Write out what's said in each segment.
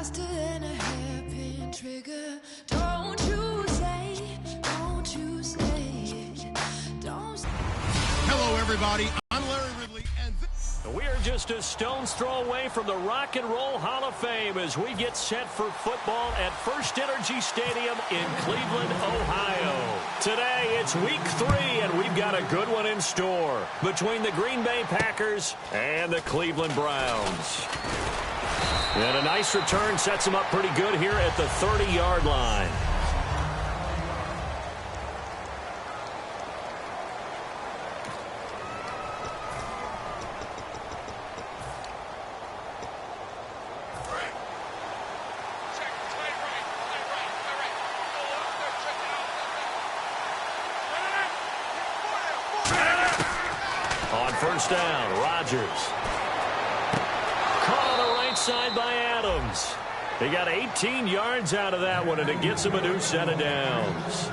faster than a hairpin trigger. Don't you say it. Don't. Hello, everybody. I'm Larry Ridley, and we're just a stone's throw away from the Rock and Roll Hall of Fame as we get set for football at First Energy Stadium in Cleveland, Ohio. Today, it's week 3, and we've got a good one in store between the Green Bay Packers and the Cleveland Browns. And a nice return sets them up pretty good here at the 30-yard line. First down, Rodgers. Caught on the right side by Adams. He got 18 yards out of that one, and it gets him a new set of downs.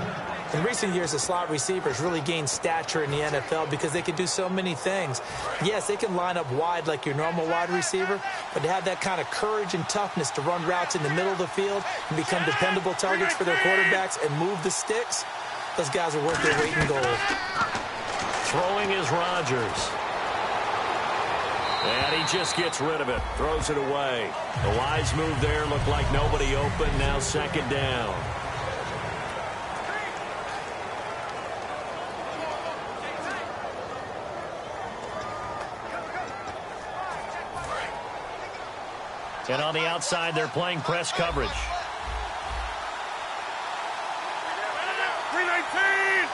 In recent years, the slot receivers really gained stature in the NFL because they can do so many things. Yes, they can line up wide like your normal wide receiver, but to have that kind of courage and toughness to run routes in the middle of the field and become dependable targets for their quarterbacks and move the sticks, those guys are worth their weight in gold. Throwing is Rodgers. And he just gets rid of it. Throws it away. The wise move there. Looked like nobody open. Now second down. And on the outside, they're playing press coverage. 319!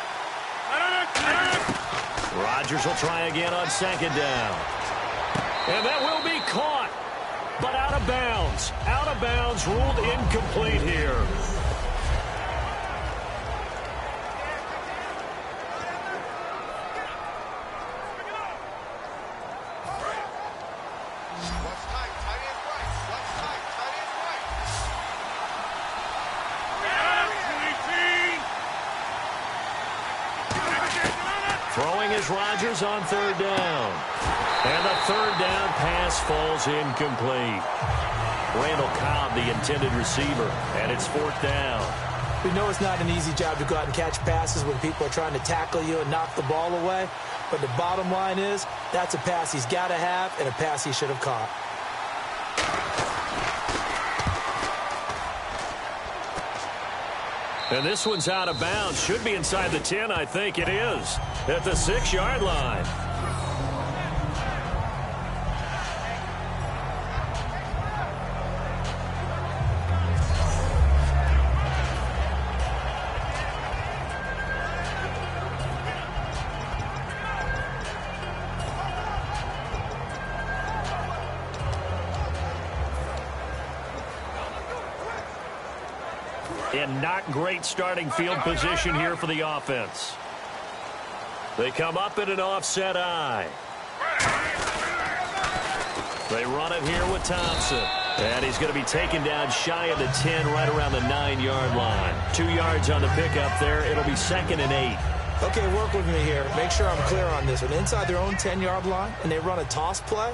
Rodgers will try again on second down. And that will be caught, but out of bounds. Out of bounds, ruled incomplete here. Throwing is Rodgers on third down. And the third down pass falls incomplete. Randall Cobb, the intended receiver, and it's fourth down. We know it's not an easy job to go out and catch passes when people are trying to tackle you and knock the ball away. But the bottom line is, that's a pass he's got to have and a pass he should have caught. And this one's out of bounds. Should be inside the 10, I think it is. At the 6-yard line. And not great starting field position here for the offense. They come up in an offset eye. They run it here with Thompson. And he's going to be taken down shy of the 10, right around the 9-yard line. 2 yards on the pickup there. It'll be 2nd and 8. Okay, work with me here. Make sure I'm clear on this one. Inside their own 10-yard line, and they run a toss play,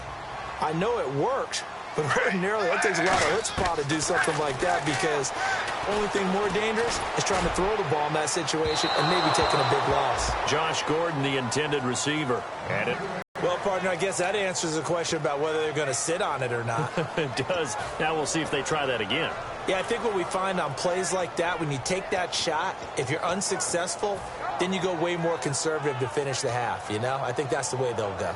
I know it works, but ordinarily it takes a lot of chutzpah to do something like that because the only thing more dangerous is trying to throw the ball in that situation and maybe taking a big loss. Josh Gordon, the intended receiver. And it. Well, partner, I guess that answers the question about whether they're going to sit on it or not. It does. Now we'll see if they try that again. Yeah, I think what we find on plays like that, when you take that shot, if you're unsuccessful, then you go way more conservative to finish the half, you know? I think that's the way they'll go.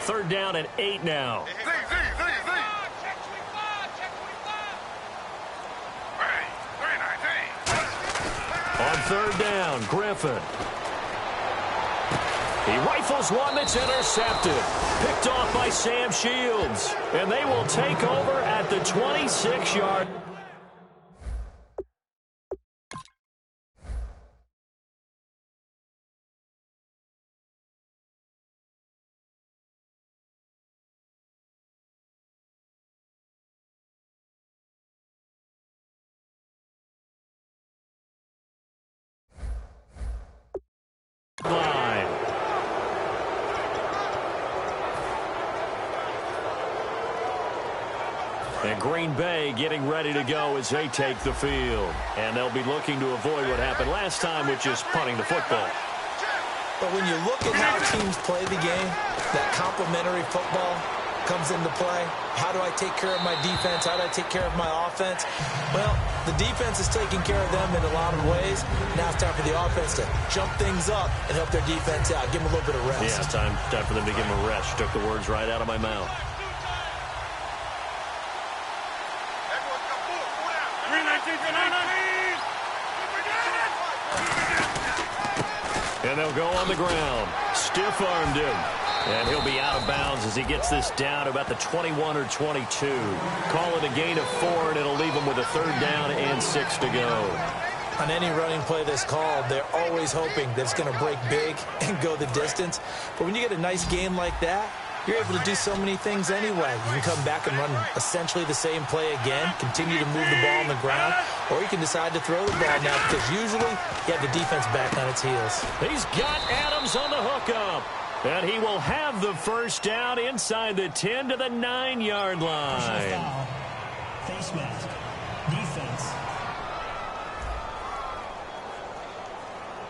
Third down and 8 now. On third down, Griffin. He rifles one that's intercepted. Picked off by Sam Shields. And they will take over at the 26-yard. line. Green Bay getting ready to go as they take the field. And they'll be looking to avoid what happened last time, which is punting the football. But when you look at how teams play the game, that complementary football comes into play. How do I take care of my defense? How do I take care of my offense? Well, the defense is taking care of them in a lot of ways. Now it's time for the offense to jump things up and help their defense out. Give them a little bit of rest. Yeah, time for them to give them a rest. Took the words right out of my mouth. And they'll go on the ground. Stiff-armed him. And he'll be out of bounds as he gets this down about the 21 or 22. Call it a gain of 4, and it'll leave him with a 3rd down and 6 to go. On any running play that's called, they're always hoping that it's going to break big and go the distance. But when you get a nice game like that, you're able to do so many things anyway. You can come back and run essentially the same play again, continue to move the ball on the ground, or you can decide to throw the ball now because usually you have the defense back on its heels. He's got Adams on the hookup. And he will have the 1st down inside the 10 to the 9-yard line. Face mask. Defense.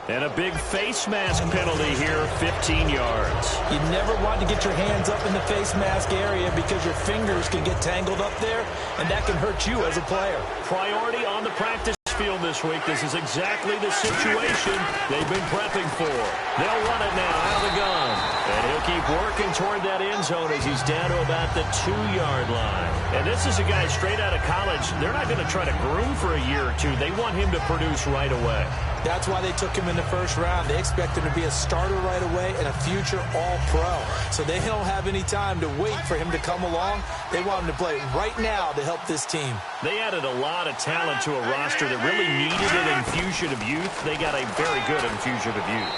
And a big face mask penalty here, 15 yards. You never want to get your hands up in the face mask area because your fingers can get tangled up there, and that can hurt you as a player. Priority on the practice field this week. This is exactly the situation they've been prepping for. They'll run it now out of the gun. And he'll keep working toward that end zone as he's down to about the 2-yard line. And this is a guy straight out of college. They're not going to try to groom for a year or two. They want him to produce right away. That's why they took him in the 1st round. They expect him to be a starter right away and a future all-pro. So they don't have any time to wait for him to come along. They want him to play right now to help this team. They added a lot of talent to a roster that really needed an infusion of youth. They got a very good infusion of youth.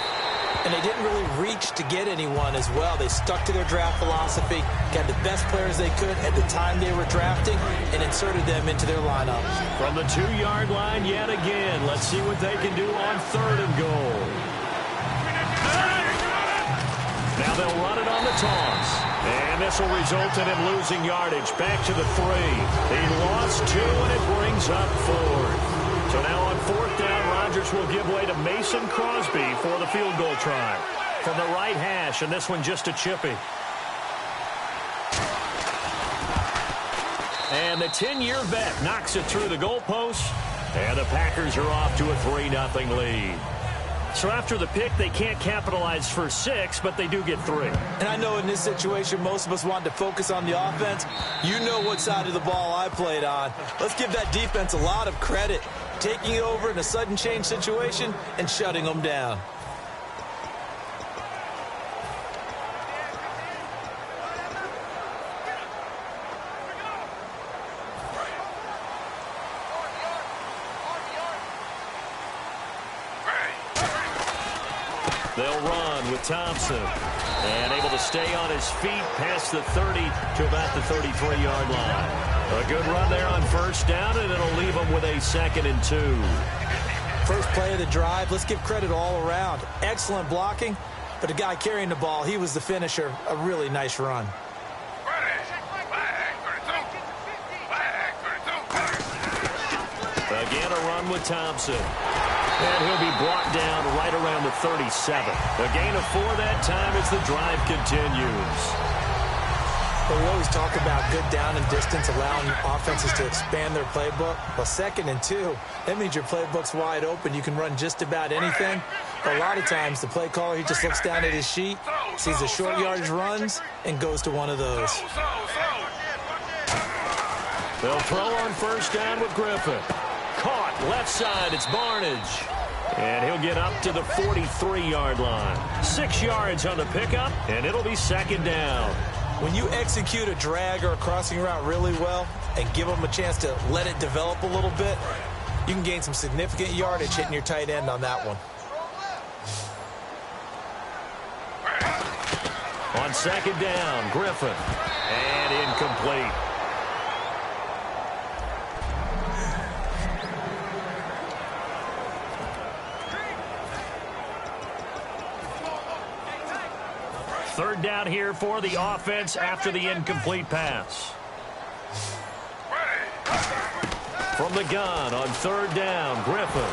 And they didn't really reach to get anyone as well. They stuck to their draft philosophy, got the best players they could at the time they were drafting, and inserted them into their lineup. From the 2-yard line yet again. Let's see what they can do on 3rd and goal. Now they'll run it on the toss. And this will result in him losing yardage. Back to the 3. He lost 2, and it brings up 4th. So now on 4th down, Rodgers will give way to Mason Crosby for the field goal try. From the right hash, and this one just a chippy. And the 10-year vet knocks it through the goalpost. And the Packers are off to a 3-0 lead. So after the pick, they can't capitalize for 6, but they do get 3. And I know in this situation, most of us want to focus on the offense. You know what side of the ball I played on. Let's give that defense a lot of credit, taking it over in a sudden change situation and shutting them down. They'll run with Thompson. And able to stay on his feet past the 30 to about the 33-yard line. A good run there on 1st down, and it'll leave him with a 2nd and 2. First play of the drive, let's give credit all around. Excellent blocking, but the guy carrying the ball, he was the finisher. A really nice run. Again, a run with Thompson. And he'll be brought down right around the 37. A gain of 4 that time as the drive continues. But we always talk about good down and distance, allowing offenses to expand their playbook. Well, 2nd and 2, that means your playbook's wide open. You can run just about anything. But a lot of times, the play caller, he just looks down at his sheet, sees the short yardage runs, and goes to one of those. They'll throw on 1st down with Griffin. Caught left side. It's Barnage. And he'll get up to the 43-yard line. 6 yards on the pickup, and it'll be 2nd down. When you execute a drag or a crossing route really well and give them a chance to let it develop a little bit, you can gain some significant yardage hitting your tight end on that one. On 2nd down, Griffin. And incomplete. Third down here for the offense after the incomplete pass. From the gun on third down, Griffin.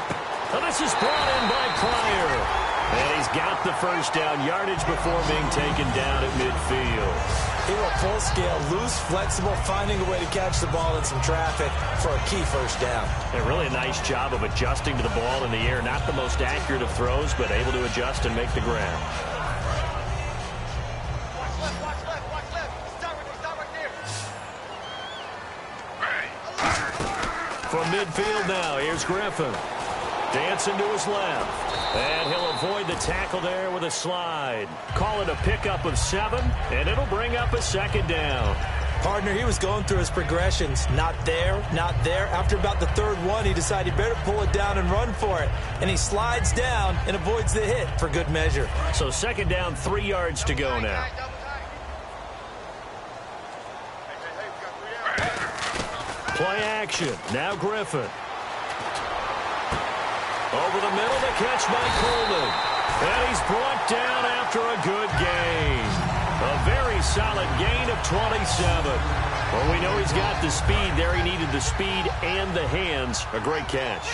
Now this is brought in by Pryor. And he's got the first down yardage before being taken down at midfield. He went full scale, loose, flexible, finding a way to catch the ball in some traffic for a key first down. And really a nice job of adjusting to the ball in the air. Not the most accurate of throws, but able to adjust and make the grab. From midfield now, here's Griffin. Dancing to his left. And he'll avoid the tackle there with a slide. Call it a pickup of 7, and it'll bring up a second down. Partner, he was going through his progressions. Not there, not there. After about the third one, he decided he better pull it down and run for it. And he slides down and avoids the hit for good measure. So second down, 3 yards to go now. Play action. Now Griffin. Over the middle, the catch by Coleman. And he's brought down after a good gain. A very solid gain of 27. Well, we know he's got the speed there. He needed the speed and the hands. A great catch.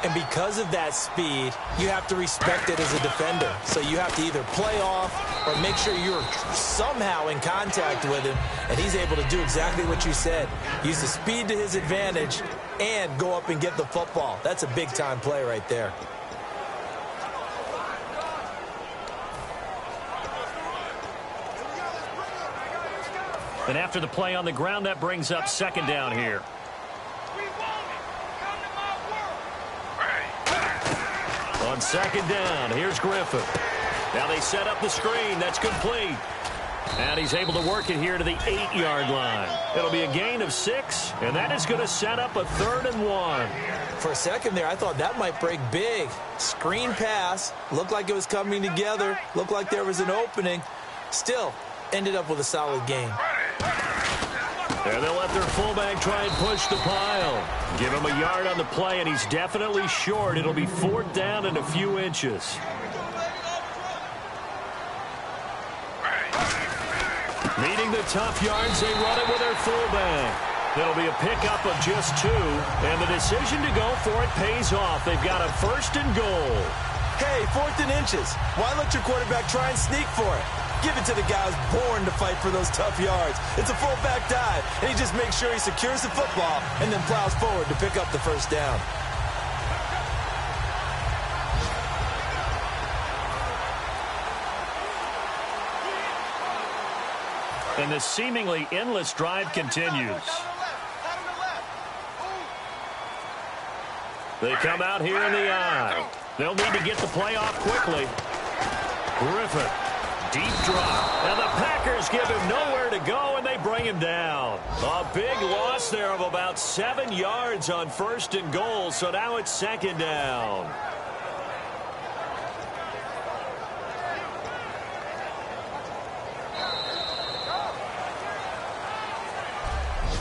And because of that speed, you have to respect it as a defender. So you have to either play off or make sure you're somehow in contact with him. And he's able to do exactly what you said. Use the speed to his advantage and go up and get the football. That's a big-time play right there. And after the play on the ground, that brings up second down here. On second down, here's Griffin. Now they set up the screen. That's complete. And he's able to work it here to the 8-yard line. It'll be a gain of 6, and that is going to set up a 3rd and 1. For a second there, I thought that might break big. Screen pass. Looked like it was coming together. Looked like there was an opening. Still, ended up with a solid gain. There they'll let their fullback try and push the pile. Give him a yard on the play, and he's definitely short. It'll be 4th down and a few inches. Needing the tough yards, they run it with their fullback. It'll be a pickup of just 2, and the decision to go for it pays off. They've got a 1st and goal. Hey, 4th and inches. Why let your quarterback try and sneak for it? Give it to the guy who's born to fight for those tough yards. It's a fullback dive, and he just makes sure he secures the football and then plows forward to pick up the 1st down. And the seemingly endless drive continues. They come out here in the eye. They'll need to get the play off quickly. Griffin, deep drop. And the Packers give him nowhere to go, and they bring him down. A big loss there of about 7 yards on 1st and goal, so now it's 2nd down.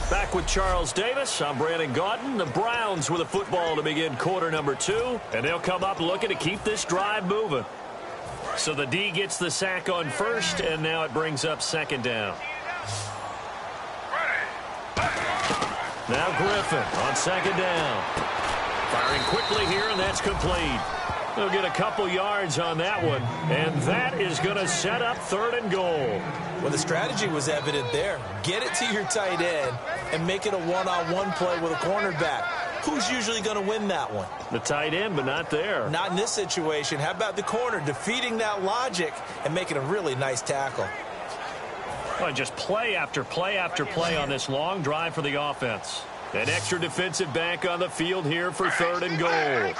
Back with Charles Davis, I'm Brandon Gaudin. The Browns with a football to begin quarter number 2, and they'll come up looking to keep this drive moving. So the D gets the sack on 1st, and now it brings up 2nd down. Now Griffin on 2nd down. Firing quickly here, and that's complete. They'll get a couple yards on that one, and that is going to set up 3rd and goal. Well, the strategy was evident there. Get it to your tight end and make it a one-on-one play with a cornerback. Who's usually going to win that one? The tight end, but not there. Not in this situation. How about the corner defeating that logic and making a really nice tackle? Well, just play after play after play on this long drive for the offense. An extra defensive back on the field here for 3rd and goal.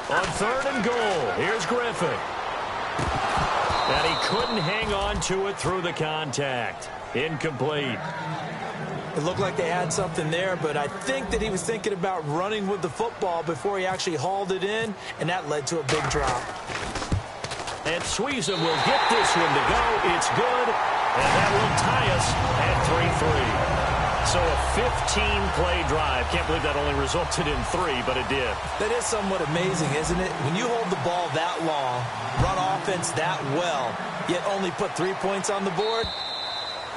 On 3rd and goal, here's Griffin. And he couldn't hang on to it through the contact. Incomplete. It looked like they had something there, but I think that he was thinking about running with the football before he actually hauled it in, and that led to a big drop. And Sweezum will get this one to go. It's good, and that will tie us at 3-3. So a 15-play drive. Can't believe that only resulted in 3, but it did. That is somewhat amazing, isn't it? When you hold the ball that long, run offense that well, yet only put 3 points on the board,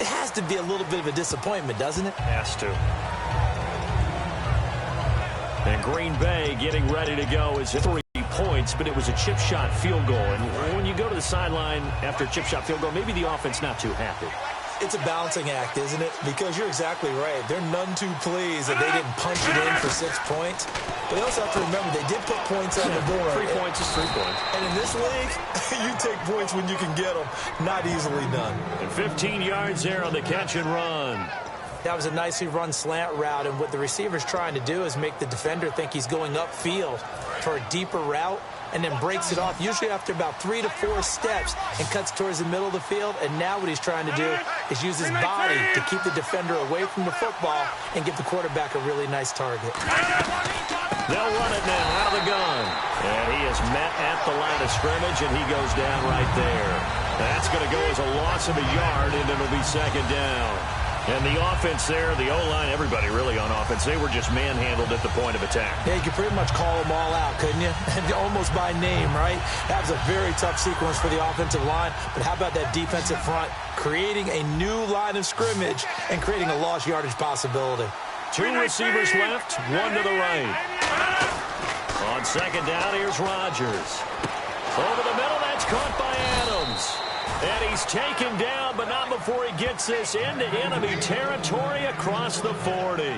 it has to be a little bit of a disappointment, doesn't it? Has to. And Green Bay getting ready to go is 3 points, but it was a chip shot field goal. And when you go to the sideline after a chip shot field goal, maybe the offense not too happy. It's a balancing act, isn't it? Because you're exactly right. They're none too pleased that they didn't punch it in for 6 points. But they also have to remember they did put points on the board. 3 points is 3 points. And in this league, you take points when you can get them. Not easily done. And 15 yards there on the catch and run. That was a nicely run slant route, and what the receiver's trying to do is make the defender think he's going upfield for a deeper route, and then breaks it off, usually after about 3 to 4 steps, and cuts towards the middle of the field. And now what he's trying to do is use his body to keep the defender away from the football and give the quarterback a really nice target. They'll run it now out of the gun. And he is met at the line of scrimmage, and he goes down right there. That's going to go as a loss of a yard, and it'll be second down. And the offense there, the O-line, everybody really on offense, they were just manhandled at the point of attack. Yeah, you could pretty much call them all out, couldn't you? Almost by name, right? That was a very tough sequence for the offensive line. But how about that defensive front creating a new line of scrimmage and creating a lost yardage possibility? 2 receivers left, 1 to the right. On second down, here's Rodgers. Over the middle, that's caught by Adams. And he's taken down, but not before he gets this into enemy territory across the 40.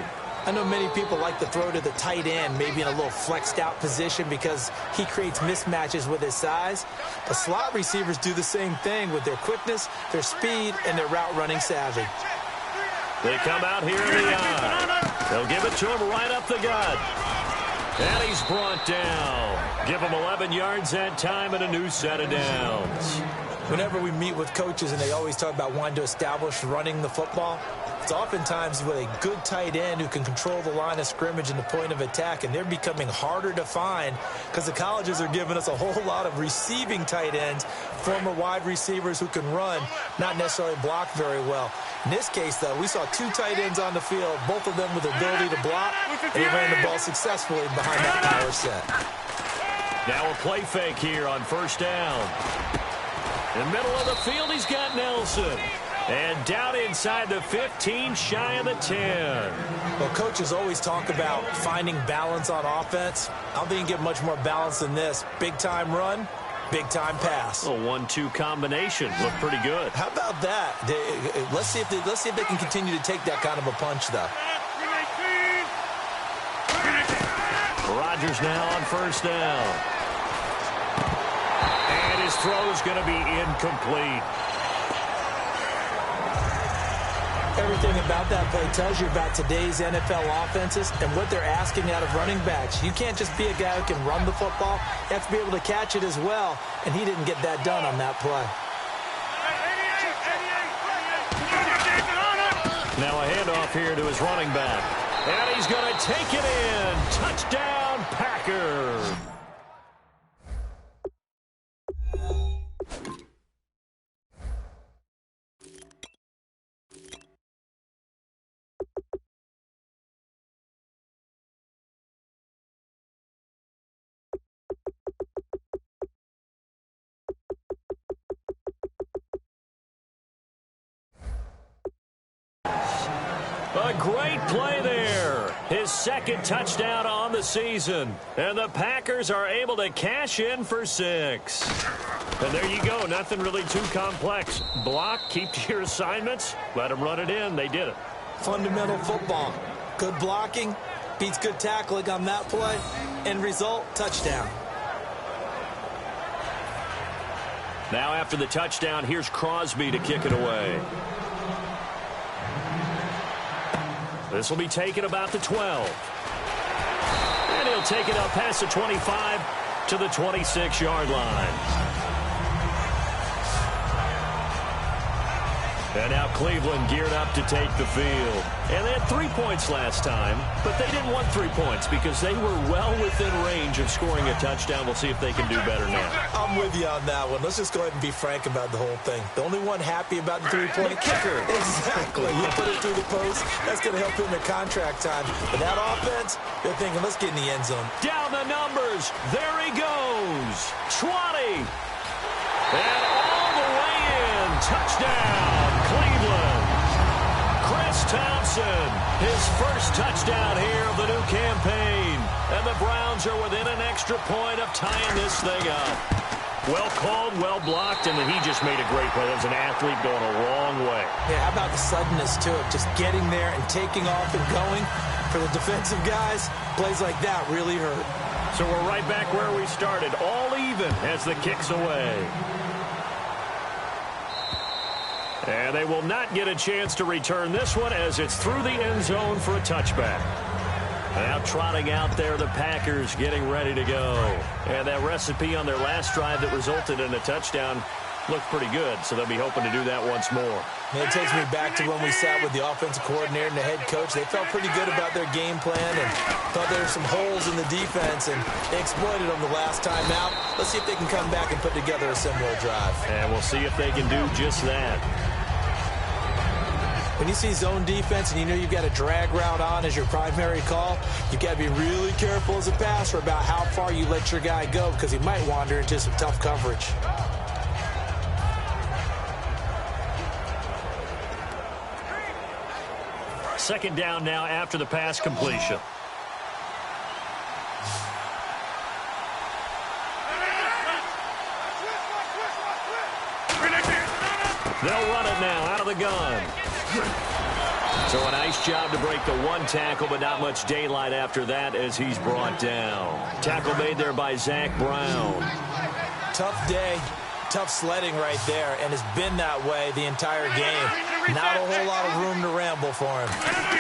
I know many people like to throw to the tight end, maybe in a little flexed out position because he creates mismatches with his size. But slot receivers do the same thing with their quickness, their speed, and their route running savvy. They come out here in the eye. They'll give it to him right up the gut. And he's brought down. Give him 11 yards that time and a new set of downs. Whenever we meet with coaches and they always talk about wanting to establish running the football, it's oftentimes with a good tight end who can control the line of scrimmage and the point of attack, and they're becoming harder to find because the colleges are giving us a whole lot of receiving tight ends, former wide receivers who can run, not necessarily block very well. In this case, though, we saw 2 tight ends on the field, both of them with the ability to block, and they ran the ball successfully behind that power set. Now a play fake here on first down. In the middle of the field, he's got Nelson. And down inside the 15, shy of the 10. Well, coaches always talk about finding balance on offense. I don't think you can get much more balance than this. Big-time run, big-time pass. A 1-2 combination. Looked pretty good. How about that? Let's see if they can continue to take that kind of a punch, though. Rodgers now on first down. And his throw is going to be incomplete. Everything about that play tells you about today's NFL offenses and what they're asking out of running backs. You can't just be a guy who can run the football. You have to be able to catch it as well, and he didn't get that done on that play. Now a handoff here to his running back. And he's going to take it in. Touchdown, Packers. A great play there. His second touchdown on the season. And the Packers are able to cash in for 6. And there you go. Nothing really too complex. Block, keep to your assignments, let them run it in. They did it. Fundamental football. Good blocking beats good tackling on that play. End result, touchdown. Now after the touchdown, here's Crosby to kick it away. This will be taken about the 12. And he'll take it up past the 25 to the 26-yard line. And now Cleveland geared up to take the field. And they had 3 points last time, but they didn't want 3 points because they were well within range of scoring a touchdown. We'll see if they can do better now. I'm with you on that one. Let's just go ahead and be frank about the whole thing. The only one happy about the three-point kicker. Exactly. You put it through the post. That's going to help him in contract time. But that offense, they're thinking, let's get in the end zone. Down the numbers. There he goes. 20. And all the way in. Touchdown, Cleveland. Thompson, his first touchdown here of the new campaign. And the Browns are within an extra point of tying this thing up. Well called, well blocked, and then he just made a great play. As an athlete going a long way. Yeah, how about the suddenness to it? Just getting there and taking off and going. For the defensive guys, plays like that really hurt. So we're right back where we started, all even as the kick's away. And they will not get a chance to return this one as it's through the end zone for a touchback. Now trotting out there, the Packers getting ready to go. And that recipe on their last drive that resulted in a touchdown looked pretty good, so they'll be hoping to do that once more. It takes me back to when we sat with the offensive coordinator and the head coach. They felt pretty good about their game plan and thought there were some holes in the defense, and they exploited them the last time out. Let's see if they can come back and put together a similar drive. And we'll see if they can do just that. When you see zone defense and you know you've got a drag route on as your primary call, you've got to be really careful as a passer about how far you let your guy go because he might wander into some tough coverage. Second down now after the pass completion. They'll run it now out of the gun. So a nice job to break the one tackle, but not much daylight after that as he's brought down. Tackle made there by Zach Brown. Tough day, tough sledding right there, and it's been that way the entire game. Not a whole lot of room to ramble for him.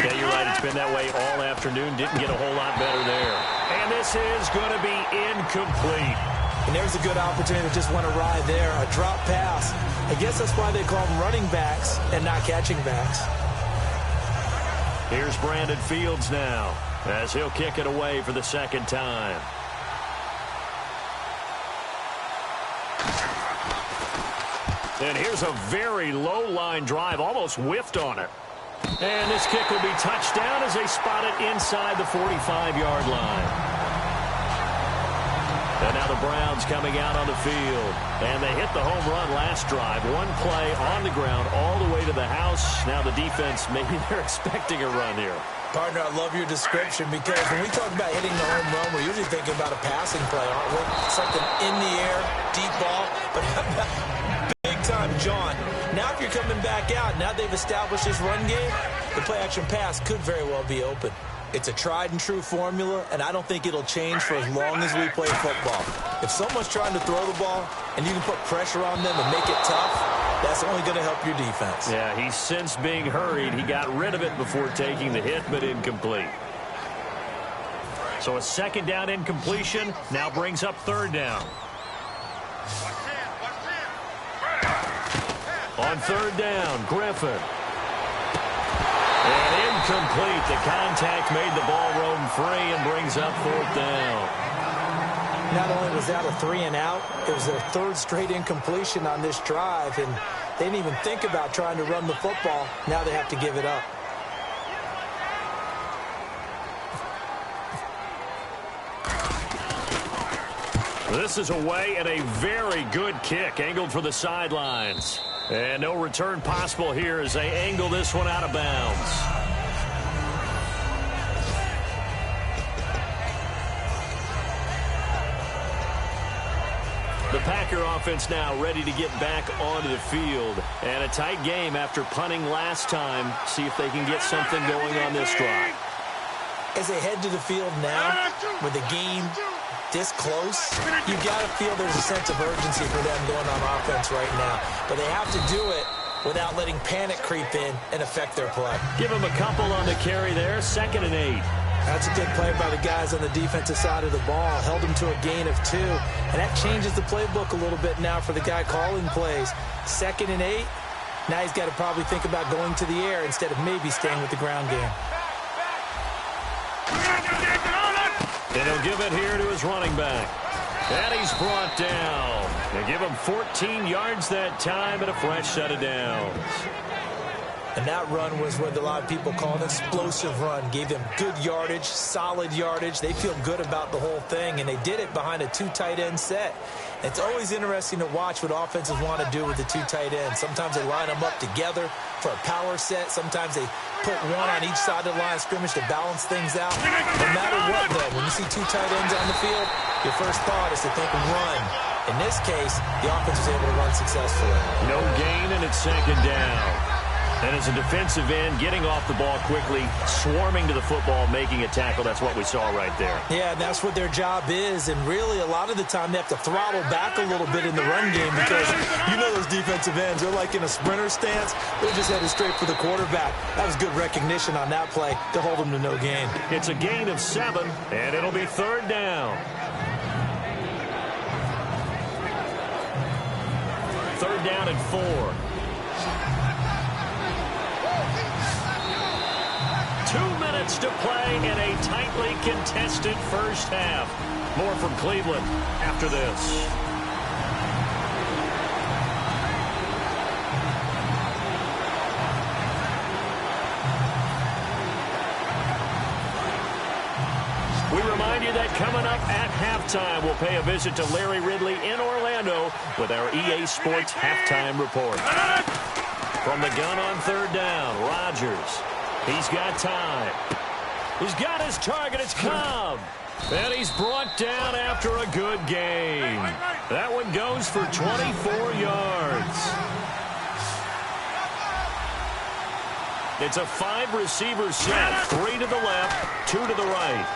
Yeah, you're right. It's been that way all afternoon. Didn't get a whole lot better there. And this is going to be incomplete. And there's a good opportunity to just want to ride there. A drop pass. I guess that's why they call them running backs and not catching backs. Here's Brandon Fields now as he'll kick it away for the second time. And here's a very low-line drive, almost whiffed on it. And this kick will be touched down as they spot it inside the 45-yard line. And now the Browns coming out on the field. And they hit the home run last drive. One play on the ground all the way to the house. Now the defense, maybe they're expecting a run here. Partner, I love your description because when we talk about hitting the home run, we're usually thinking about a passing play, aren't we? Something in the air, deep ball. But big-time John. Now if you're coming back out, now they've established this run game, the play-action pass could very well be open. It's a tried-and-true formula, and I don't think it'll change for as long as we play football. If someone's trying to throw the ball and you can put pressure on them and make it tough, that's only going to help your defense. Yeah, he's since being hurried. He got rid of it before taking the hit, but incomplete. So a second down incompletion now brings up third down. On third down, Griffin. And incomplete. The contact made the ball roam free and brings up fourth down. Not only was that a 3-and-out, it was their third straight incompletion on this drive, and they didn't even think about trying to run the football. Now they have to give it up. This is away and a very good kick, angled for the sidelines. And no return possible here as they angle this one out of bounds. The Packer offense now ready to get back onto the field. And a tight game after punting last time. See if they can get something going on this drive. As they head to the field now, with the game this close, you got to feel there's a sense of urgency for them going on offense right now. But they have to do it without letting panic creep in and affect their play. Give them a couple on the carry there, 2nd and 8. That's a good play by the guys on the defensive side of the ball. Held them to a gain of 2. And that changes the playbook a little bit now for the guy calling plays. 2nd and 8. Now he's got to probably think about going to the air instead of maybe staying with the ground game. And he'll give it here to his running back. And he's brought down. They give him 14 yards that time and a fresh set of downs. And that run was what a lot of people call an explosive run. Gave them good yardage, solid yardage. They feel good about the whole thing, and they did it behind a 2 tight end set. It's always interesting to watch what offenses want to do with the 2 tight ends. Sometimes they line them up together for a power set. Sometimes they put one on each side of the line of scrimmage to balance things out. No matter what, though, when you see two tight ends on the field, your first thought is to think run. In this case, the offense was able to run successfully. No gain, and it's second down. And as a defensive end, getting off the ball quickly, swarming to the football, making a tackle, that's what we saw right there. Yeah, and that's what their job is. And really, a lot of the time, they have to throttle back a little bit in the run game because you know those defensive ends, they're like in a sprinter stance. They're just headed straight for the quarterback. That was good recognition on that play to hold them to no gain. It's a gain of 7, and it'll be third down. Third down and 4. 2 minutes to play in a tightly contested first half. More from Cleveland after this. We remind you that coming up at halftime, we'll pay a visit to Larry Ridley in Orlando with our EA Sports halftime report. From the gun on third down, Rodgers. He's got time. He's got his target. It's Cobb. And he's brought down after a good game. That one goes for 24 yards. It's a 5-receiver set. 3 to the left, 2 to the right.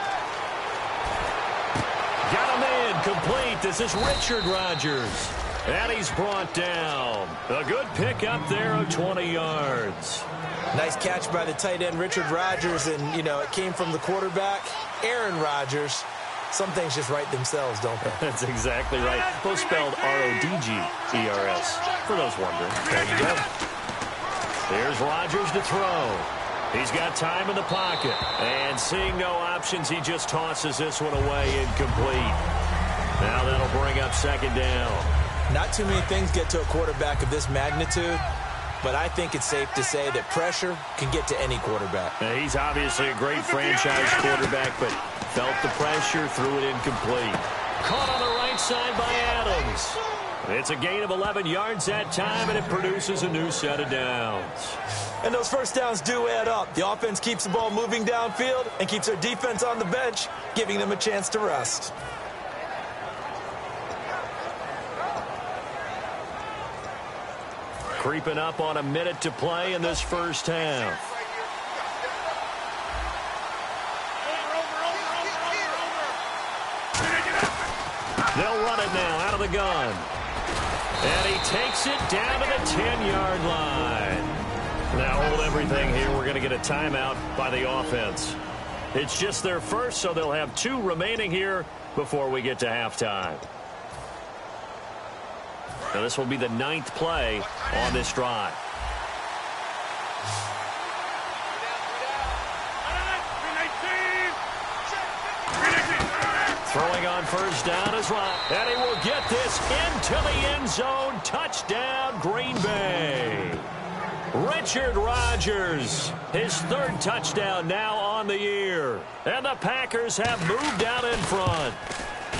Got him in. Complete. This is Richard Rodgers. And he's brought down. A good pick up there of 20 yards. Nice catch by the tight end, Richard Rodgers, and, you know, it came from the quarterback, Aaron Rodgers. Some things just write themselves, don't they? That's exactly right. Both spelled R-O-D-G-E-R-S, for those wondering. There you go. Here's Rodgers to throw. He's got time in the pocket. And seeing no options, he just tosses this one away incomplete. Now that'll bring up second down. Not too many things get to a quarterback of this magnitude, but I think it's safe to say that pressure can get to any quarterback. Now, he's obviously a great franchise quarterback, but felt the pressure, threw it incomplete. Caught on the right side by Adams. It's a gain of 11 yards that time, and it produces a new set of downs. And those first downs do add up. The offense keeps the ball moving downfield and keeps their defense on the bench, giving them a chance to rest. Creeping up on a minute to play in this first half. They'll run it now out of the gun. And he takes it down to the 10-yard line. Now hold everything here. We're going to get a timeout by the offense. It's just their first, so they'll have 2 remaining here before we get to halftime. Now this will be the 9th play on this drive. Throwing on first down is Ryan. And he will get this into the end zone. Touchdown, Green Bay. Richard Rodgers, his 3rd touchdown now on the year. And the Packers have moved out in front.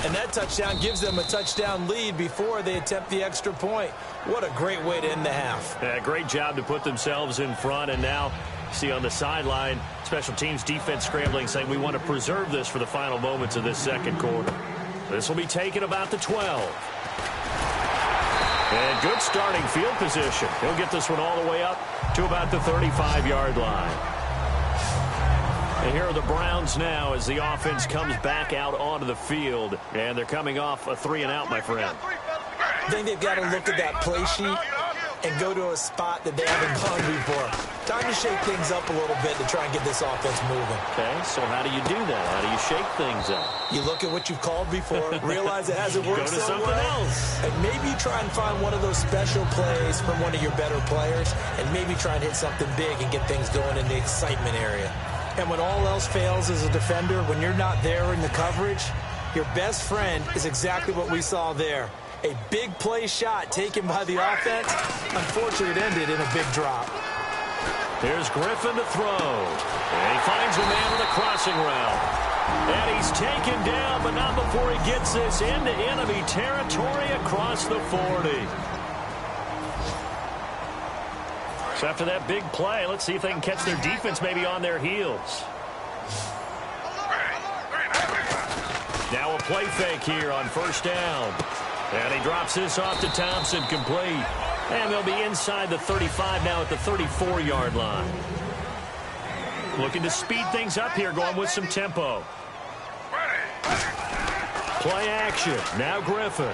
And that touchdown gives them a touchdown lead before they attempt the extra point. What a great way to end the half. Yeah, great job to put themselves in front. And now, see on the sideline, special teams defense scrambling, saying we want to preserve this for the final moments of this second quarter. This will be taken about the 12. And good starting field position. He'll get this one all the way up to about the 35-yard line. And here are the Browns now as the offense comes back out onto the field. And they're coming off a 3-and-out, my friend. I think they've got to look at that play sheet and go to a spot that they haven't gone before. Time to shake things up a little bit to try and get this offense moving. Okay, so how do you do that? How do you shake things up? You look at what you've called before, realize it hasn't worked Go to so something well, else. and maybe try and find one of those special plays from one of your better players, and maybe try and hit something big and get things going in the excitement area. And when all else fails as a defender, when you're not there in the coverage, your best friend is exactly what we saw there. A big play shot taken by the offense. Unfortunately, it ended in a big drop. Here's Griffin to throw. And he finds a man with a crossing route. And he's taken down, but not before he gets this into enemy territory across the 40. So after that big play, let's see if they can catch their defense maybe on their heels. Now a play fake here on first down. And he drops this off to Thompson, complete. And they'll be inside the 35 now at the 34-yard line. Looking to speed things up here, going with some tempo. Play action. Now Griffin.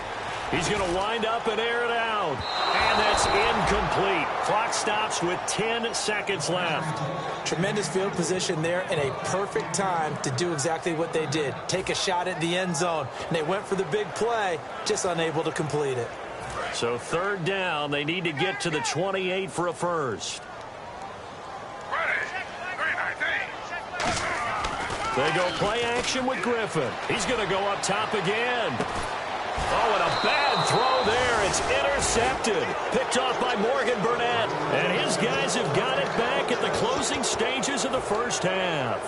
He's going to wind up and air it out. And that's incomplete. Clock stops with 10 seconds left. Tremendous field position there and a perfect time to do exactly what they did. Take a shot at the end zone. And they went for the big play, just unable to complete it. So third down, they need to get to the 28 for a first. They go play action with Griffin. He's going to go up top again. Oh, and a bad throw there. It's intercepted. Picked off by Morgan Burnett. And his guys have got it back at the closing stages of the first half.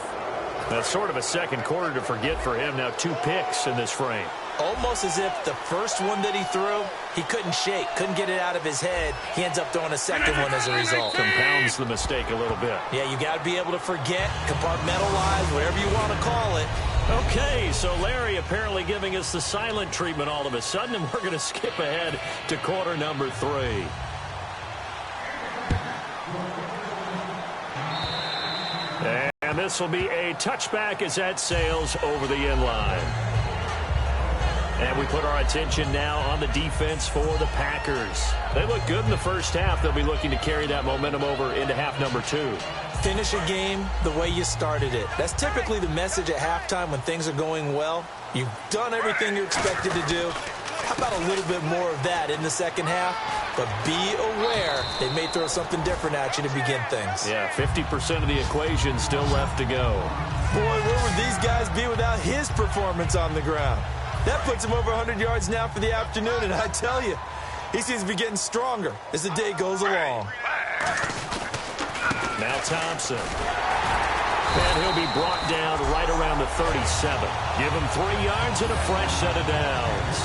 That's sort of a second quarter to forget for him. Now 2 picks in this frame. Almost as if the first one that he threw, he couldn't shake, couldn't get it out of his head. He ends up throwing a second one as a result. Compounds the mistake a little bit. Yeah, you got to be able to forget, compartmentalize, whatever you want to call it. Okay, so Larry apparently giving us the silent treatment all of a sudden, and we're going to skip ahead to quarter number 3. And this will be a touchback as that sails over the end line. And we put our attention now on the defense for the Packers. They look good in the first half. They'll be looking to carry that momentum over into half number 2. Finish a game the way you started it. That's typically the message at halftime when things are going well. You've done everything you're expected to do. How about a little bit more of that in the second half? But be aware they may throw something different at you to begin things. Yeah, 50% of the equation still left to go. Boy, where would these guys be without his performance on the ground? That puts him over 100 yards now for the afternoon, and I tell you, he seems to be getting stronger as the day goes along. Now Thompson. And he'll be brought down right around the 37. Give him 3 yards and a fresh set of downs.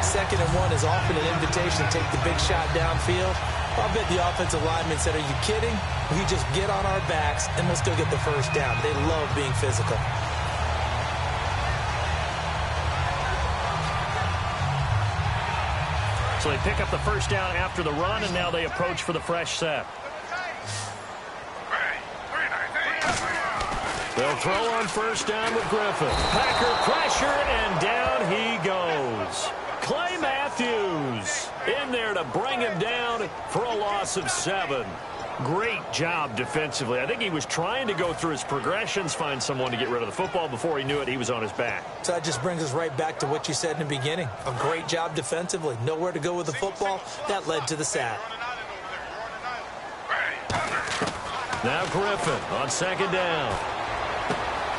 2nd and 1 is often an invitation to take the big shot downfield. I'll bet the offensive lineman said, are you kidding? We just get on our backs, and we'll still get the first down. They love being physical. So they pick up the first down after the run, and now they approach for the fresh set. They'll throw on first down with Griffin. Packer pressure, and down he goes. Clay Matthews in there to bring him down for a loss of 7. Great job defensively. I think he was trying to go through his progressions, find someone to get rid of the football. Before he knew it, he was on his back. So that just brings us right back to what you said in the beginning. A great job defensively. Nowhere to go with the football. That led to the sack. Now Griffin on 2nd down.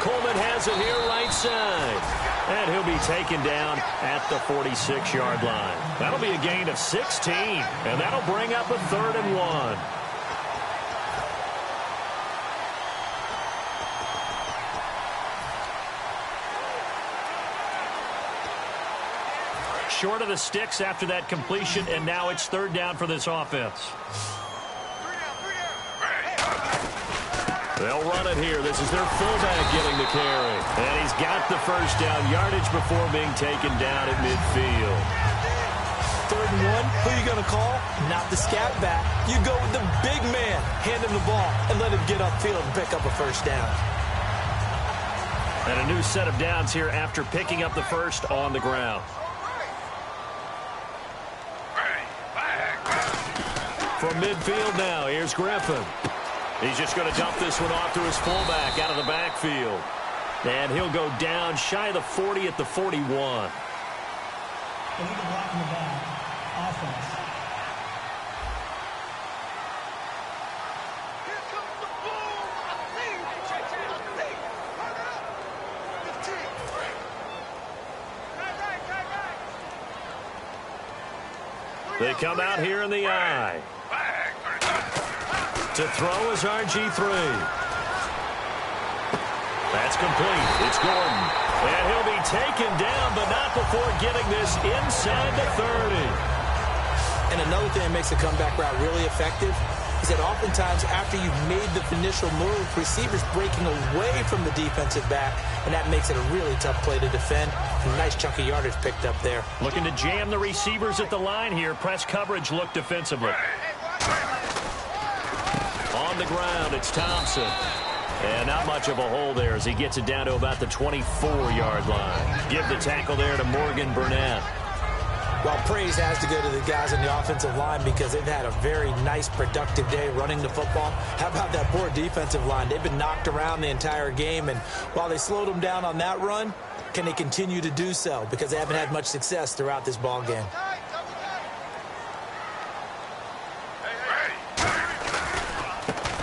Coleman has it here right side. And he'll be taken down at the 46-yard line. That'll be a gain of 16. And that'll bring up a 3rd and 1. Short of the sticks after that completion, and now it's 3rd down for this offense. They'll run it here. This is their fullback getting the carry. And he's got the first down yardage before being taken down at midfield. 3rd and 1, who are you going to call? Not the scat back. You go with the big man. Hand him the ball and let him get upfield and pick up a first down. And a new set of downs here after picking up the first on the ground. From midfield now, here's Griffin. He's just going to dump this one off to his fullback out of the backfield. And he'll go down shy of the 40 at the 41. Illegal block in the back. Offense. They come out here in the eye. To throw is RG3. That's complete. It's Gordon. And he'll be taken down, but not before getting this inside the 30. And another thing that makes the comeback route really effective, is that oftentimes after you've made the initial move, receivers breaking away from the defensive back, and that makes it a really tough play to defend. A nice chunk of yardage picked up there. Looking to jam the receivers at the line here. Press coverage look defensively. On the ground, it's Thompson. And not much of a hole there as he gets it down to about the 24-yard line. Give the tackle there to Morgan Burnett. Well, praise has to go to the guys on the offensive line because they've had a very nice, productive day running the football. How about that poor defensive line? They've been knocked around the entire game, and while they slowed them down on that run, can they continue to do so? Because they haven't had much success throughout this ball game.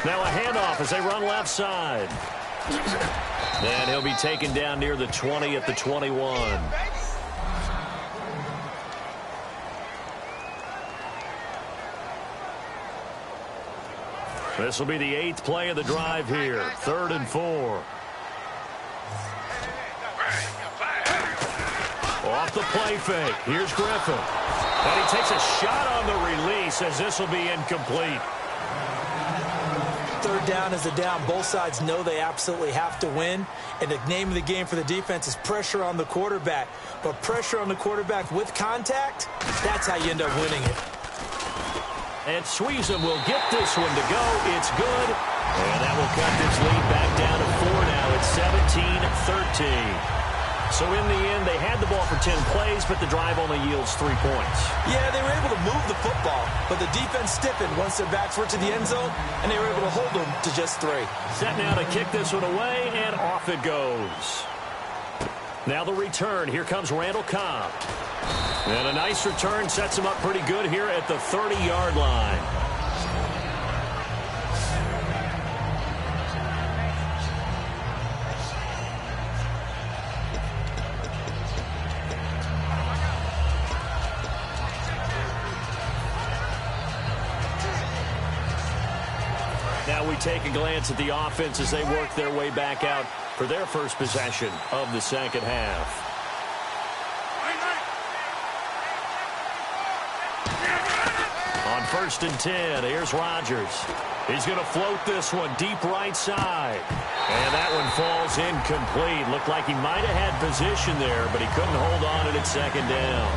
Now a handoff as they run left side. And he'll be taken down near the 20 at the 21. This will be the 8th play of the drive here. 3rd and 4. Off the play fake. Here's Griffin. And he takes a shot on the release as this will be incomplete. 3rd down is a down. Both sides know they absolutely have to win. And the name of the game for the defense is pressure on the quarterback. But pressure on the quarterback with contact, that's how you end up winning it. And Sweezum will get this one to go. It's good. And that will cut this lead back down to 4 now. It's 17-13. So in the end, they had the ball for 10 plays, but the drive only yields 3 points. Yeah, they were able to move the football, but the defense stiffened once their backs were to the end zone, and they were able to hold them to just 3. Set now to kick this one away, and off it goes. Now the return. Here comes Randall Cobb. And a nice return sets him up pretty good here at the 30-yard line. Now we take a glance at the offense as they work their way back out for their first possession of the second half. On 1st and 10, here's Rodgers. He's going to float this one deep right side. And that one falls incomplete. Looked like he might have had position there, but he couldn't hold on to it at 2nd down.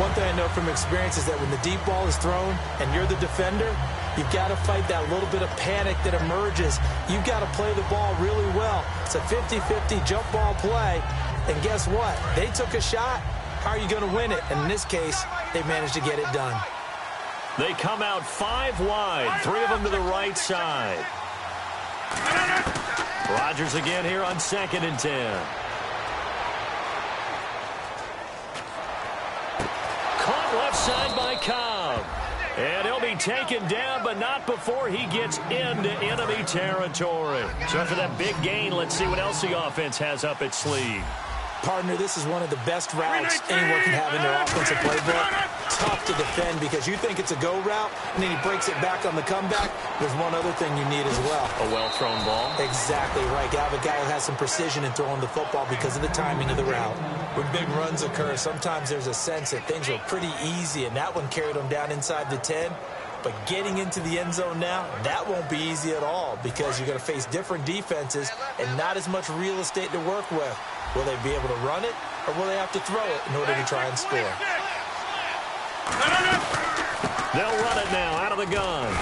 One thing I know from experience is that when the deep ball is thrown and you're the defender, you've got to fight that little bit of panic that emerges. You've got to play the ball really well. It's a 50-50 jump ball play. And guess what? They took a shot. How are you going to win it? And in this case, they managed to get it done. They come out 5 wide, 3 of them to the right side. Rodgers again here on 2nd and 10. Caught left side by Cobb. And he'll be taken down, but not before he gets into enemy territory. So for that big gain, let's see what else the offense has up its sleeve. Partner, this is one of the best routes anyone can have in their offensive playbook. Tough to defend because you think it's a go route, and then he breaks it back on the comeback. There's one other thing you need as well. A well-thrown ball. Exactly right. You have a guy who has some precision in throwing the football because of the timing of the route. When big runs occur, sometimes there's a sense that things were pretty easy, and that one carried them down inside the 10. But getting into the end zone now, that won't be easy at all because you're going to face different defenses and not as much real estate to work with. Will they be able to run it, or will they have to throw it in order to try and score? They'll run it now out of the gun.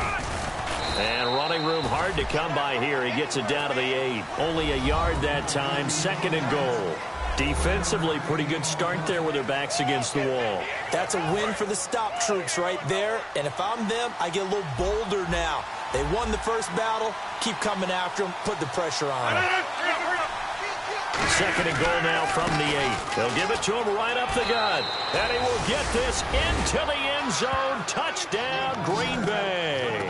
And running room hard to come by here. He gets it down to the 8. Only a yard that time. 2nd and goal. Defensively, pretty good start there with their backs against the wall. That's a win for the stop troops right there. And if I'm them, I get a little bolder now. They won the first battle. Keep coming after them. Put the pressure on them. 2nd and goal now from the 8. They'll give it to him right up the gut. And he will get this into the end zone. Touchdown, Green Bay.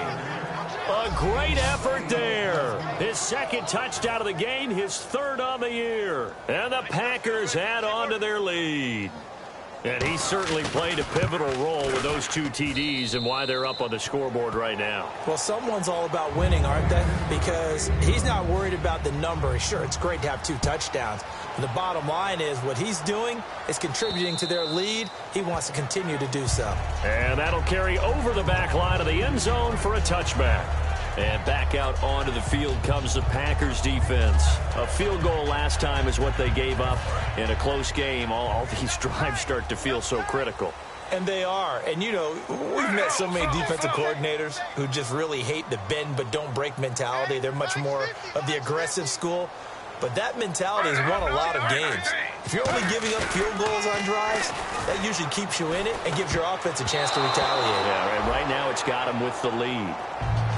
A great effort there. His 2nd touchdown of the game, his 3rd on the year. And the Packers add on to their lead. And he certainly played a pivotal role with those 2 TDs and why they're up on the scoreboard right now. Well, someone's all about winning, aren't they? Because he's not worried about the number. Sure, it's great to have 2 touchdowns. But the bottom line is what he's doing is contributing to their lead. He wants to continue to do so. And that'll carry over the back line of the end zone for a touchback. And back out onto the field comes the Packers defense. A field goal last time is what they gave up in a close game. All these drives start to feel so critical. And they are. And, you know, we've met so many defensive coordinators who just really hate the bend but don't break mentality. They're much more of the aggressive school. But that mentality has won a lot of games. If you're only giving up field goals on drives, that usually keeps you in it and gives your offense a chance to retaliate. Yeah, and right now it's got them with the lead.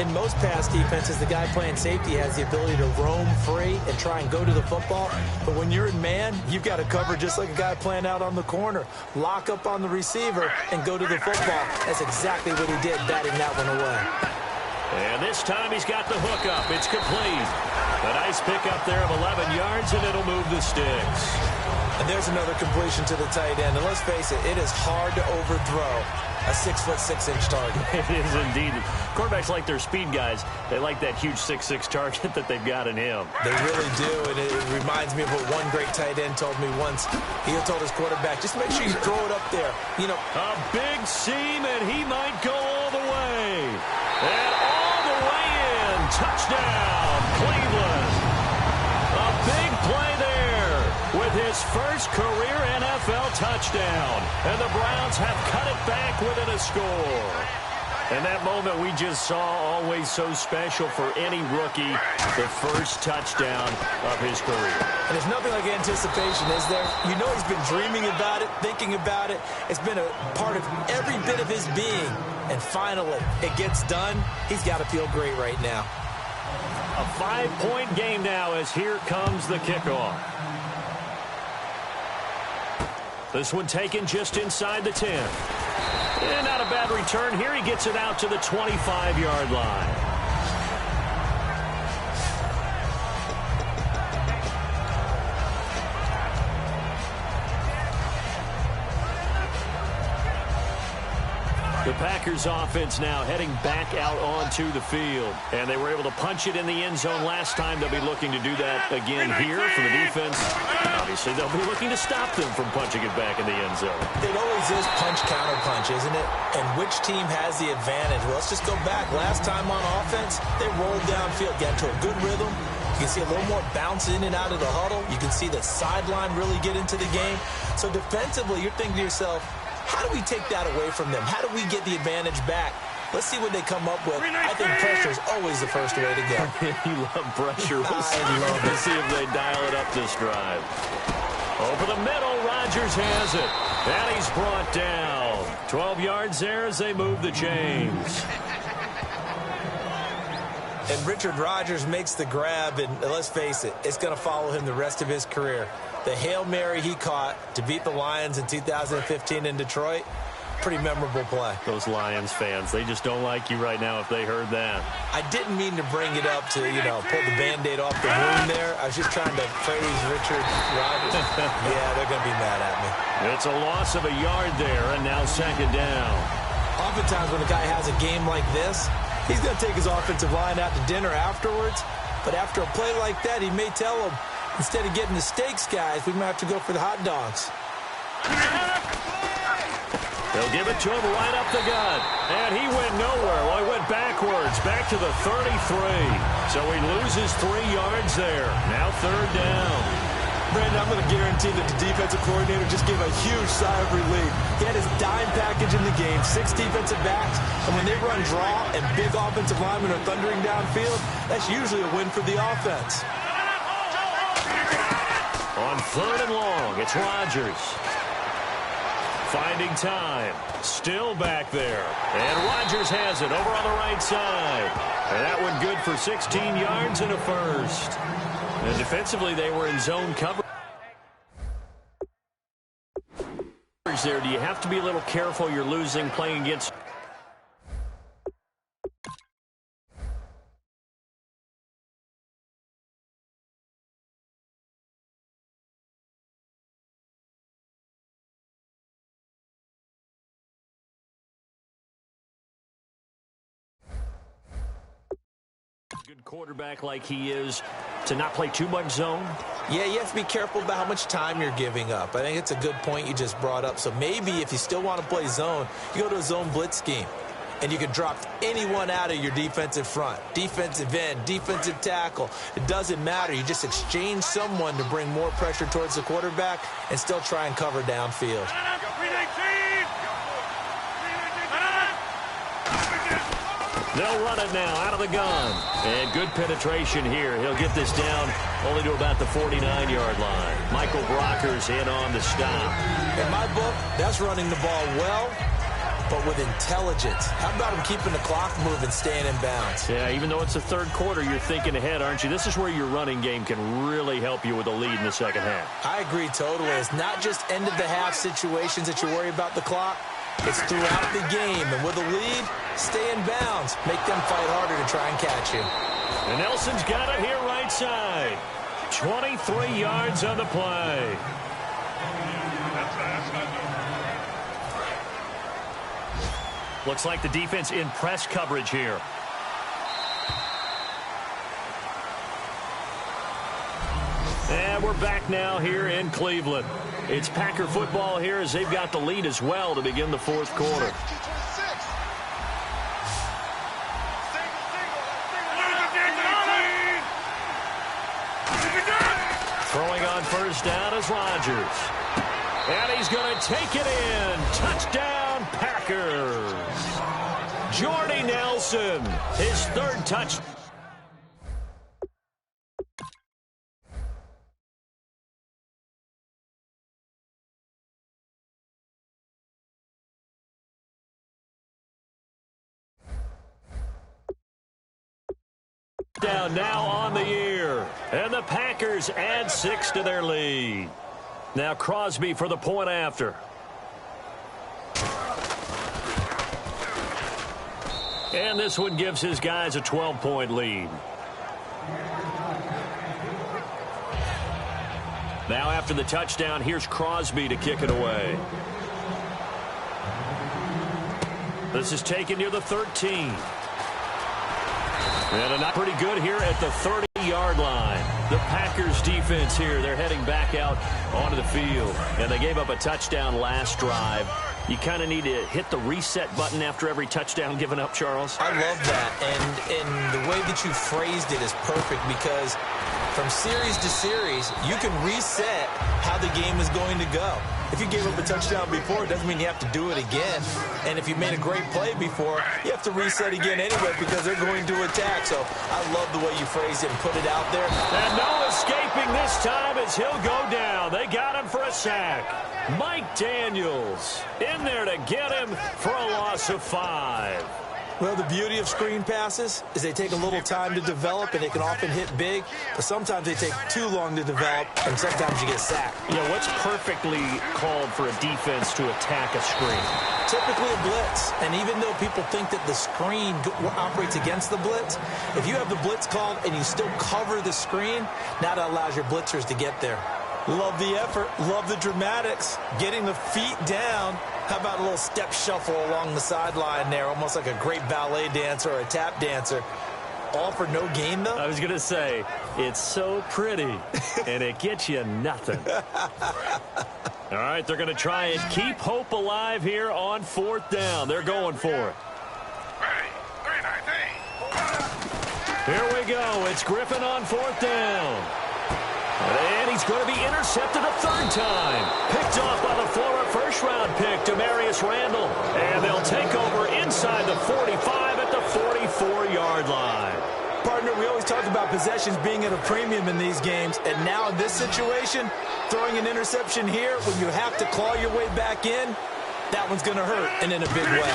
In most pass defenses, the guy playing safety has the ability to roam free and try and go to the football. But when you're in man, you've got to cover just like a guy playing out on the corner. Lock up on the receiver and go to the football. That's exactly what he did, batting that one away. And this time he's got the hook up. It's complete. A nice pickup there of 11 yards, and it'll move the sticks. And there's another completion to the tight end. And let's face it, it is hard to overthrow a 6'6" target. It is indeed. Quarterbacks like their speed guys. They like that huge 6'6" target that they've got in him. They really do, and it reminds me of what one great tight end told me once. He told his quarterback, just make sure you throw it up there. You know, a big seam, and he might go all the way. And all the way in. Touchdown, Cleveland. A big play there with his first career NFL touchdown. And the Browns have cut it back within a score. And that moment we just saw, always so special for any rookie, the first touchdown of his career. And there's nothing like anticipation, is there? You know he's been dreaming about it, thinking about it. It's been a part of every bit of his being. And finally, it gets done. He's got to feel great right now. A 5-point game now as here comes the kickoff. This one taken just inside the 10. And not a bad return here. He gets it out to the 25-yard line. The Packers offense now heading back out onto the field. And they were able to punch it in the end zone last time. They'll be looking to do that again here for the defense. Obviously, they'll be looking to stop them from punching it back in the end zone. It always is punch-counter-punch, isn't it? And which team has the advantage? Well, let's just go back. Last time on offense, they rolled downfield, got into a good rhythm. You can see a little more bounce in and out of the huddle. You can see the sideline really get into the game. So defensively, you're thinking to yourself, how do we take that away from them? How do we get the advantage back? Let's see what they come up with. I think pressure is always the first way to go. You love pressure. We'll see if they dial it up this drive. Over the middle, Rodgers has it. And he's brought down. 12 yards there as they move the chains. And Richard Rodgers makes the grab, and let's face it, it's going to follow him the rest of his career. The Hail Mary he caught to beat the Lions in 2015 in Detroit, pretty memorable play. Those Lions fans, they just don't like you right now if they heard that. I didn't mean to bring it up to, pull the Band-Aid off the wound there. I was just trying to praise Richard Rodgers. Yeah, they're going to be mad at me. It's a loss of a yard there, and now second down. Oftentimes when a guy has a game like this, he's going to take his offensive line out to dinner afterwards. But after a play like that, he may tell them, instead of getting the steaks, guys, we might have to go for the hot dogs. They'll give it to him right up the gut. And he went nowhere. Well, he went backwards, back to the 33. So he loses 3 yards there. Now third down. Brandon, I'm going to guarantee that the defensive coordinator just gave a huge sigh of relief. He had his dime package in the game, 6 defensive backs, and when they run draw and big offensive linemen are thundering downfield, that's usually a win for the offense. On third and long, it's Rodgers. Finding time. Still back there. And Rodgers has it over on the right side. And that one good for 16 yards and a first. And defensively, they were in zone cover. There, do you have to be a little careful? You're losing playing against quarterback like he is to not play too much zone? Yeah, you have to be careful about how much time you're giving up. I think it's a good point you just brought up. So maybe if you still want to play zone, you go to a zone blitz scheme. And you can drop anyone out of your defensive front. Defensive end, defensive tackle. It doesn't matter. You just exchange someone to bring more pressure towards the quarterback and still try and cover downfield. They'll run it now out of the gun. And good penetration here. He'll get this down only to about the 49-yard line. Michael Brocker's in on the stop. In my book, that's running the ball well, but with intelligence. How about him keeping the clock moving, staying in bounds? Yeah, even though it's the third quarter, you're thinking ahead, aren't you? This is where your running game can really help you with a lead in the second half. I agree totally. It's not just end-of-the-half situations that you worry about the clock. It's throughout the game. And with a lead, stay in bounds. Make them fight harder to try and catch you. And Nelson's got it here right side. 23 yards on the play. Looks like the defense in press coverage here. And we're back now here in Cleveland. It's Packer football here as they've got the lead as well to begin the fourth quarter. Throwing on first down is Rodgers. And he's going to take it in. Touchdown, Packers. Jordy Nelson, his third touchdown. Down now on the year. And the Packers add 6 to their lead. Now Crosby for the point after. And this one gives his guys a 12-point lead. Now after the touchdown, here's Crosby to kick it away. This is taken near the 13. And not pretty good here at the 30-yard line. The Packers defense here, they're heading back out onto the field. And they gave up a touchdown last drive. You kind of need to hit the reset button after every touchdown given up, Charles. I love that. And the way that you phrased it is perfect because from series to series, you can reset how the game is going to go. If you gave up a touchdown before, it doesn't mean you have to do it again. And if you made a great play before, you have to reset again anyway because they're going to attack. So I love the way you phrased it and put it out there. And no escaping this time as he'll go down. They got him for a sack. Mike Daniels in there to get him for a loss of 5. Well, the beauty of screen passes is they take a little time to develop, and they can often hit big, but sometimes they take too long to develop, and sometimes you get sacked. Yeah, what's perfectly called for a defense to attack a screen? Typically a blitz, and even though people think that the screen operates against the blitz, if you have the blitz called and you still cover the screen, now that allows your blitzers to get there. Love the effort, love the dramatics, getting the feet down. How about a little step shuffle along the sideline there, almost like a great ballet dancer or a tap dancer. All for no gain, though? I was going to say, it's so pretty, and it gets you nothing. All right, they're going to try and keep hope alive here on fourth down. They're going for it. Here we go. It's Griffin on fourth down. And he's going to be intercepted a third time. Picked off by the former first-round pick, Demarius Randall. And they'll take over inside the 45 at the 44-yard line. Partner, we always talk about possessions being at a premium in these games. And now in this situation, throwing an interception here when you have to claw your way back in, that one's going to hurt, and in a big way.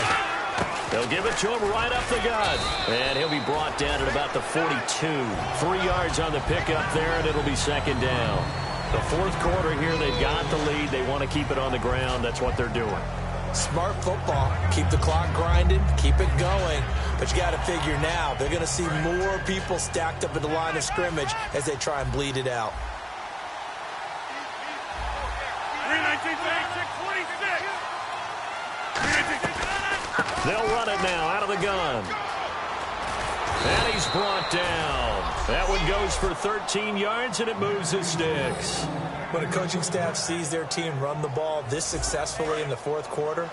They'll give it to him right up the gut. And he'll be brought down at about the 42. 3 yards on the pickup there, and it'll be second down. The fourth quarter here, they've got the lead. They want to keep it on the ground. That's what they're doing. Smart football. Keep the clock grinding. Keep it going. But you got to figure now, they're going to see more people stacked up at the line of scrimmage as they try and bleed it out. 3-19-26. They'll run it now out of the gun. And he's brought down. That one goes for 13 yards, and it moves his sticks. When a coaching staff sees their team run the ball this successfully in the fourth quarter,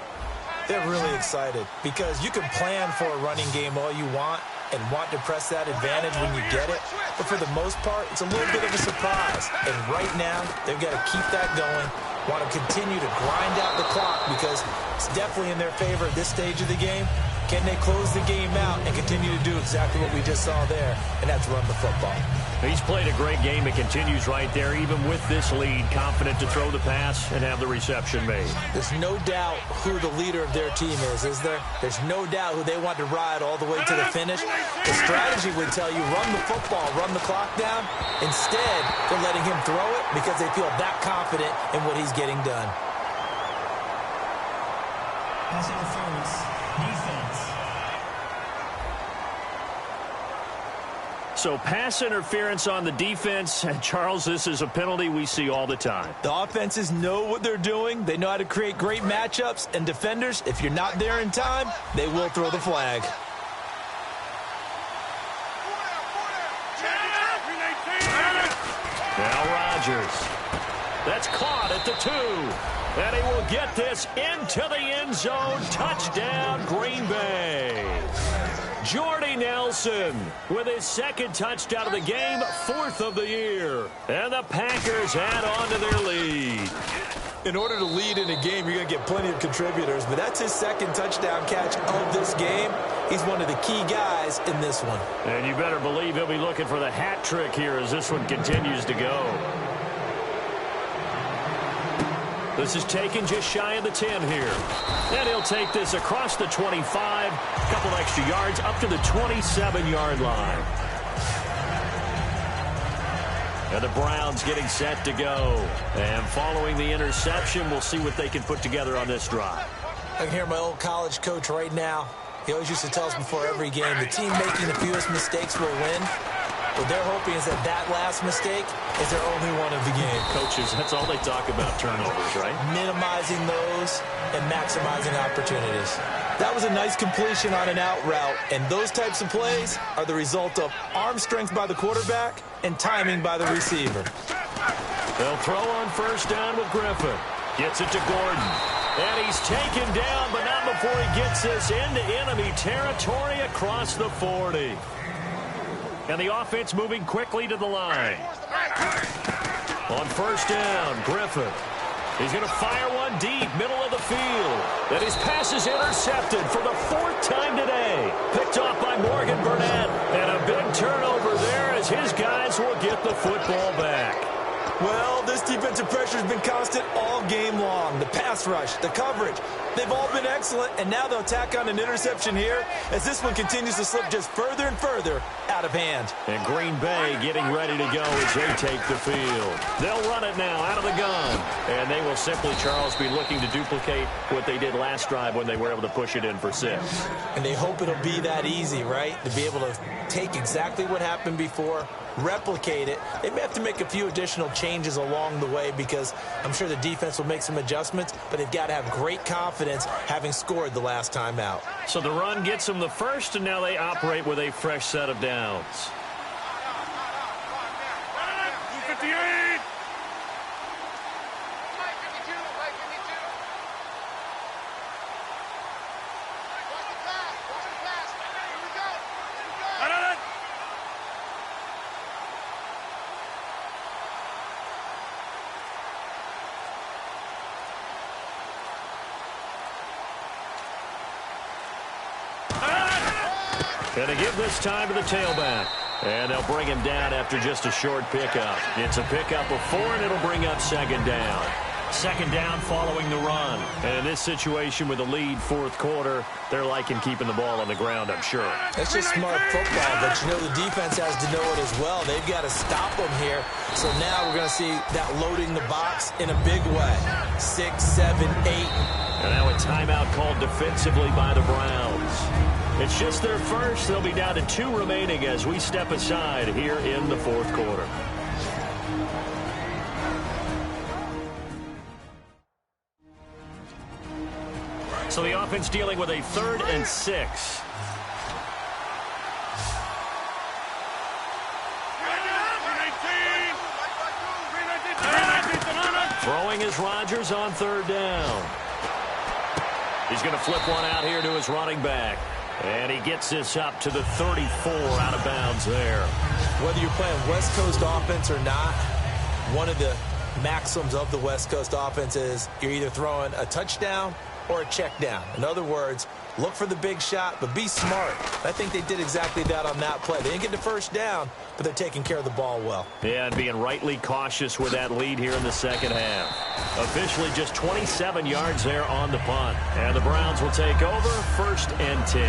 they're really excited because you can plan for a running game all you want and want to press that advantage when you get it. But for the most part, it's a little bit of a surprise. And right now, they've got to keep that going, want to continue to grind out the clock because it's definitely in their favor at this stage of the game. Can they close the game out and continue to do exactly what we just saw there, and that's run the football? He's played a great game. It continues right there, even with this lead, confident to throw the pass and have the reception made. There's no doubt who the leader of their team is there? There's no doubt who they want to ride all the way to the finish. The strategy would tell you, run the football, run the clock down. Instead, they're letting him throw it because they feel that confident in what he's getting done. Pass interference. Defense. So pass interference on the defense. Charles, this is a penalty we see all the time. The offenses know what they're doing. They know how to create great matchups. And defenders, if you're not there in time, they will throw the flag. Now Rodgers. That's caught at the 2. And he will get this into the end zone. Touchdown, Green Bay. Jordy Nelson with his second touchdown of the game, 4th of the year. And the Packers add on to their lead. In order to lead in a game, you're going to get plenty of contributors, but that's his second touchdown catch of this game. He's one of the key guys in this one. And you better believe he'll be looking for the hat trick here as this one continues to go. This is taken just shy of the 10 here. And he'll take this across the 25, a couple extra yards up to the 27-yard line. And the Browns getting set to go. And following the interception, we'll see what they can put together on this drive. I can hear my old college coach right now. He always used to tell us before every game, the team making the fewest mistakes will win. What they're hoping is that that last mistake is their only one of the game. Coaches, that's all they talk about, turnovers, right? Minimizing those and maximizing opportunities. That was a nice completion on an out route, and those types of plays are the result of arm strength by the quarterback and timing by the receiver. They'll throw on first down with Griffin. Gets it to Gordon. And he's taken down, but not before he gets this into enemy territory across the 40. And the offense moving quickly to the line. On first down, Griffin. He's going to fire one deep, middle of the field. And his pass is intercepted for the 4th time today. Picked off by Morgan Burnett. And a big turnover there as his guys will get the football back. Well, this defensive pressure has been constant all game long. The pass rush, the coverage, they've all been excellent, and now they'll tack on an interception here as this one continues to slip just further and further out of hand. And Green Bay getting ready to go as they take the field. They'll run it now out of the gun. And they will simply, Charles, be looking to duplicate what they did last drive when they were able to push it in for 6. And they hope it'll be that easy, right? To be able to take exactly what happened before, replicate it. They may have to make a few additional changes along the way because I'm sure the defense will make some adjustments, but they've got to have great confidence having scored the last time out. So the run gets them the first, and now they operate with a fresh set of downs. 58! And they give this time to the tailback. And they'll bring him down after just a short pickup. It's a pickup of 4, and it'll bring up 2nd down. 2nd down following the run. And in this situation with the lead 4th quarter, they're liking keeping the ball on the ground, I'm sure. That's just smart football, but you know the defense has to know it as well. They've got to stop them here. So now we're going to see that loading the box in a big way. 6, 7, 8. And now a timeout called defensively by the Browns. It's just their first. They'll be down to 2 remaining as we step aside here in the 4th quarter. So the offense dealing with a 3rd and 6. throwing is Rodgers on third down. He's going to flip one out here to his running back. And he gets this up to the 34 out of bounds there. Whether you're playing West Coast offense or not, one of the maxims of the West Coast offense is you're either throwing a touchdown or a check down. In other words, look for the big shot, but be smart. I think they did exactly that on that play. They didn't get the first down, but they're taking care of the ball well. Yeah, and being rightly cautious with that lead here in the second half. Officially just 27 yards there on the punt. And the Browns will take over, 1st and 10.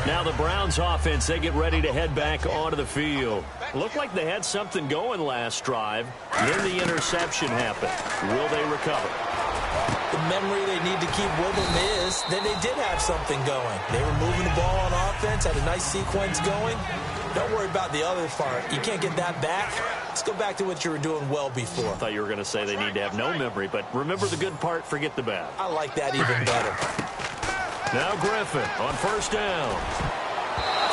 Now the Browns offense, they get ready to head back onto the field. Looked like they had something going last drive. Then the interception happened. Will they recover? The memory they need to keep with them is that they did have something going. They were moving the ball on offense, had a nice sequence going. Don't worry about the other part. You can't get that back. Let's go back to what you were doing well before. I thought you were going to say they need to have no memory, but remember the good part, forget the bad. I like that even better. Now Griffin on 1st down.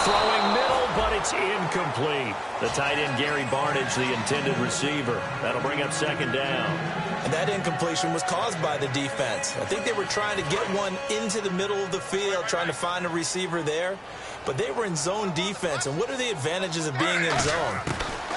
Throwing middle, but it's incomplete. The tight end, Gary Barnidge, the intended receiver. That'll bring up 2nd down. And that incompletion was caused by the defense. I think they were trying to get one into the middle of the field, trying to find a receiver there. But they were in zone defense. And what are the advantages of being in zone?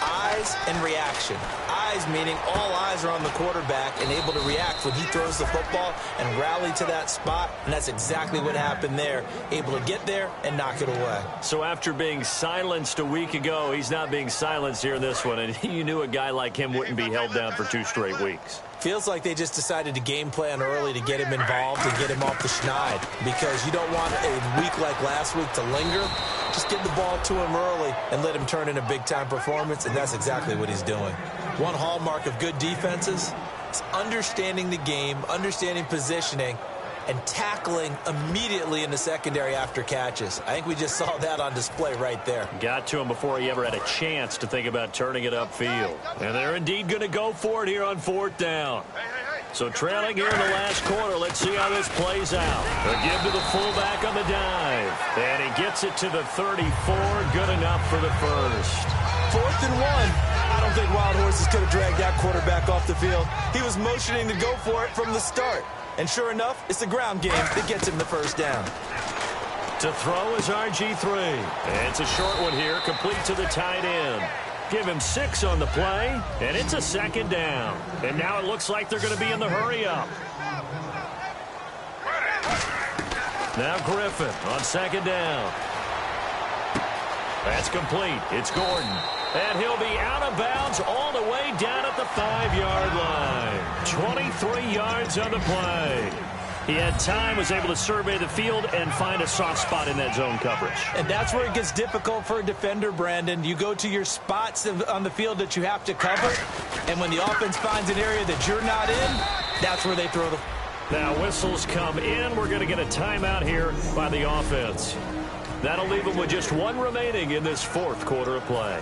Eyes and reaction. Eyes meaning all eyes are on the quarterback and able to react when he throws the football and rally to that spot. And that's exactly what happened there. Able to get there and knock it away. So after being silenced a week ago, he's not being silenced here in this one. And you knew a guy like him wouldn't be held down for 2 straight weeks. Feels like they just decided to game plan early to get him involved and get him off the schneid, because you don't want a week like last week to linger. Just get the ball to him early and let him turn in a big-time performance, and that's exactly what he's doing. One hallmark of good defenses is understanding the game, understanding positioning, and tackling immediately in the secondary after catches. I think we just saw that on display right there. Got to him before he ever had a chance to think about turning it upfield. And they're indeed going to go for it here on 4th down. So trailing here in the last quarter, let's see how this plays out. A give to the fullback on the dive. And he gets it to the 34. Good enough for the first. 4th and 1. I don't think Wild Horses could have dragged that quarterback off the field. He was motioning to go for it from the start. And sure enough, it's the ground game that gets him the first down. To throw is RG3. And it's a short one here, complete to the tight end. Give him 6 on the play, and it's a 2nd down. And now it looks like they're going to be in the hurry-up. Now Griffin on 2nd down. That's complete. It's Gordon. And he'll be out of bounds all the way down at the 5-yard line. 23 yards on the play. He had time, was able to survey the field and find a soft spot in that zone coverage. And that's where it gets difficult for a defender, Brandon. You go to your spots on the field that you have to cover, and when the offense finds an area that you're not in, that's where they throw the... Now whistles come in. We're going to get a timeout here by the offense. That'll leave them with just 1 remaining in this 4th quarter of play.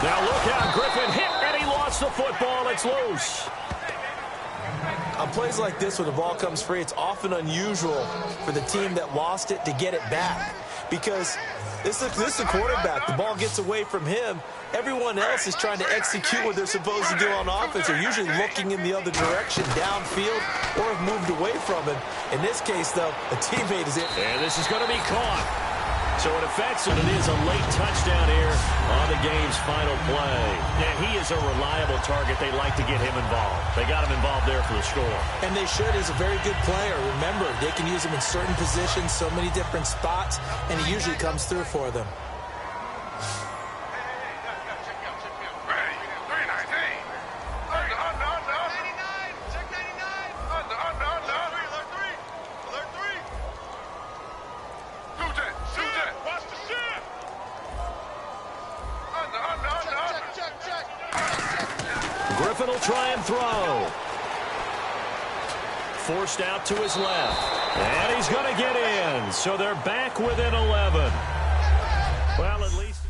Now look out, Griffin hit, and he lost the football. It's loose. On plays like this where the ball comes free, it's often unusual for the team that lost it to get it back, because this is the quarterback. The ball gets away from him. Everyone else is trying to execute what they're supposed to do on offense. They're usually looking in the other direction, downfield, or have moved away from him. In this case, though, a teammate is in. And this is going to be caught. So it affects him. It is a late touchdown here on the game's final play. Yeah, he is a reliable target. They like to get him involved. They got him involved there for the score. And they should. He's a very good player. Remember, they can use him in certain positions, so many different spots, and he usually comes through for them. Griffin will try and throw. Forced out to his left. And he's going to get in. So they're back within 11. Well, at least...